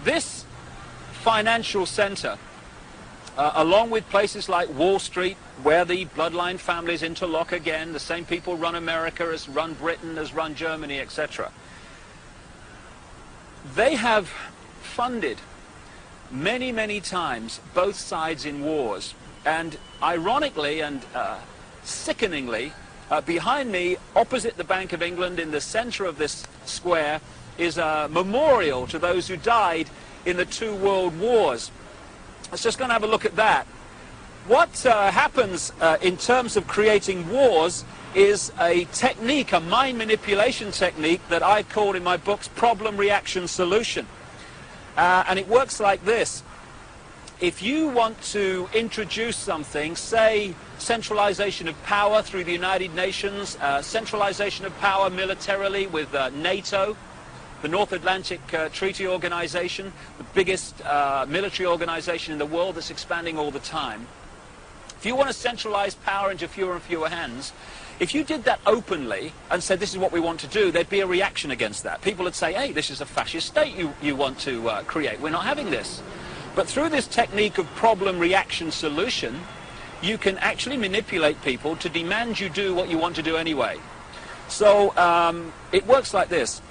this financial center, along with places like Wall Street, where the bloodline families interlock again, the same people run America as run Britain, as run Germany, etc. They have funded many, many times both sides in wars. And ironically and sickeningly, behind me, opposite the Bank of England, in the center of this square, is a memorial to those who died in the 2 world wars. Let's just go and have a look at that. What happens in terms of creating wars is a technique, a mind manipulation technique that I call in my books problem-reaction-solution. And it works like this. If you want to introduce something, say centralization of power through the United Nations, centralization of power militarily with NATO, the North Atlantic Treaty Organization, the biggest military organization in the world that's expanding all the time. If you want to centralize power into fewer and fewer hands, if you did that openly and said this is what we want to do, there'd be a reaction against that. People would say, hey, this is a fascist state you want to create. We're not having this. But through this technique of problem-reaction-solution, you can actually manipulate people to demand you do what you want to do anyway. So it works like this.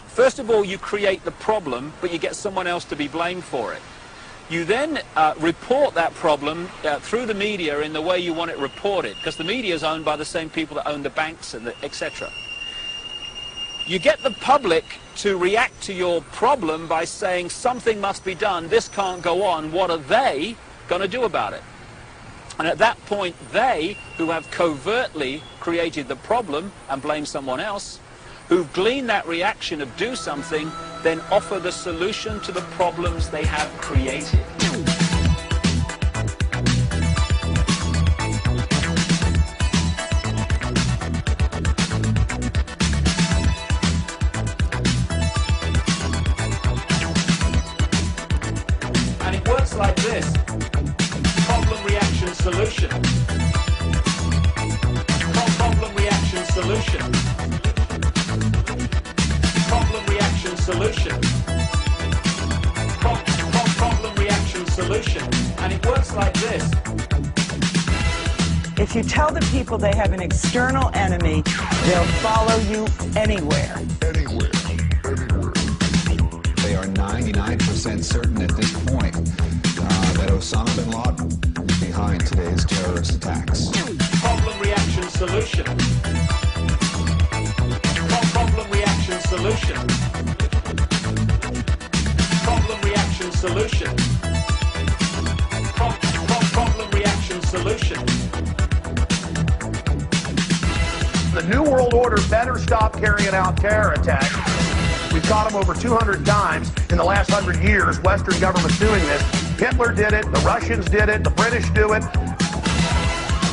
First of all, you create the problem, but you get someone else to be blamed for it. You then report that problem through the media in the way you want it reported, because the media is owned by the same people that own the banks and etc. You get the public to react to your problem by saying something must be done, this can't go on, what are they going to do about it? And at that point, they, who have covertly created the problem and blame someone else, who've gleaned that reaction of do something, then offer the solution to the problems they have created. And it works like this. Problem, reaction, solution. Problem, reaction, solution. Problem, reaction, solution. Problem, reaction, solution. And it works like this. If you tell the people they have an external enemy, they'll follow you anywhere. Anywhere. They are 99% certain at this point that Osama bin Laden is behind today's terrorist attacks. Problem, reaction, solution. Problem, reaction, solution. Problem, reaction, solution. Problem, reaction, solution. The New World Order better stop carrying out terror attacks. We've caught them over 200 times in the last 100 years, Western governments doing this. Hitler did it, the Russians did it, the British do it.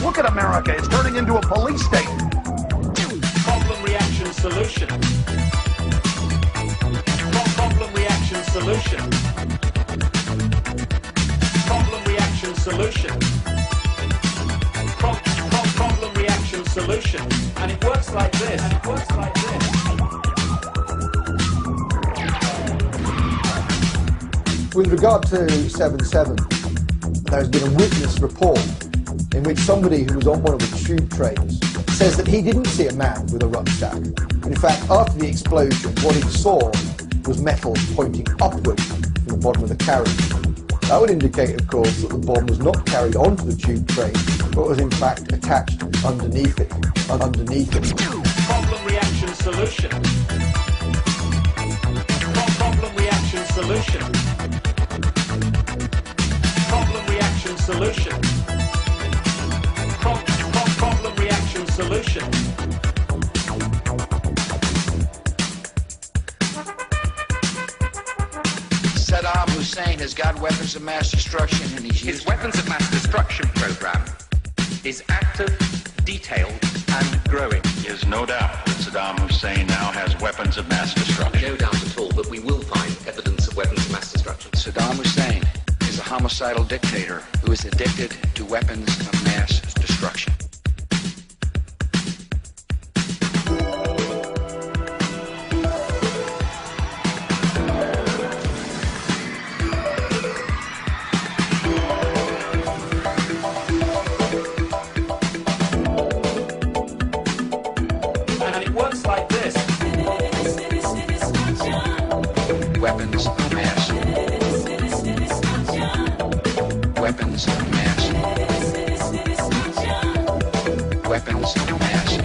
Look at America, it's turning into a police state. Problem, reaction, solution. Problem, reaction, solution. Problem, reaction, solution. Problem, reaction, solution. And it works like this. And it works like this. With regard to 7/7, there's been a witness report in which somebody who was on one of the tube trains says that he didn't see a man with a rucksack. In fact, after the explosion, what he saw was metal pointing upward from the bottom of the carriage. That would indicate, of course, that the bomb was not carried onto the tube train, but was in fact attached underneath it. Problem, reaction, solution. Problem, reaction, solution. Problem, reaction, solution. Problem, reaction, solution. Saddam Hussein has got weapons of mass destruction, and he's using his weapons of mass destruction program is active, detailed, and growing. There's no doubt that Saddam Hussein now has weapons of mass destruction. No doubt at all, but we will find evidence of weapons of mass destruction. Saddam Hussein is a homicidal dictator who is addicted to weapons of mass destruction. works like this. Weapons of mass. Weapons of mass. Weapons of mass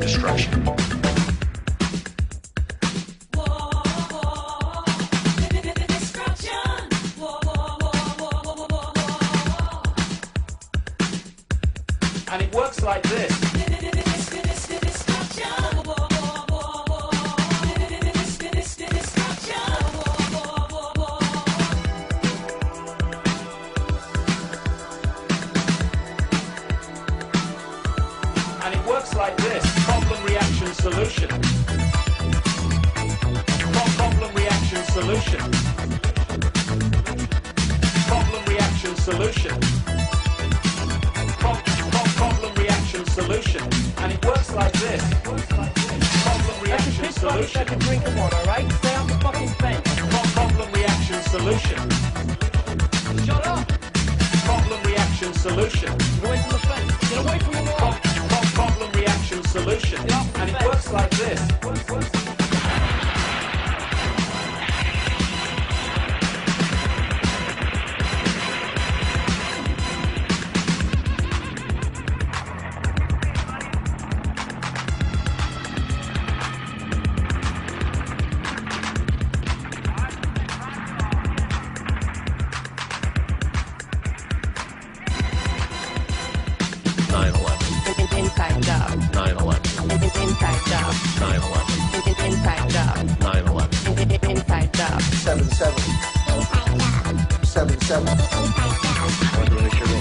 destruction. And it works like this. And it works like this. Problem, reaction, solution. Problem, reaction, solution. Problem, reaction, solution. Problem, reaction, solution. And it works like this. Problem, reaction, solution. Like a drink of water, right? Stay off the fucking fence. Problem, reaction, solution. Shut up! Problem, reaction, solution. Get away from the fence. Get away from the wall. Problem, reaction, solution. And it works like this. Inside job. 9/11. Inside job. 9/11. Inside job. 9/11. Inside job. 7/7. 7/7. I wasn't really sure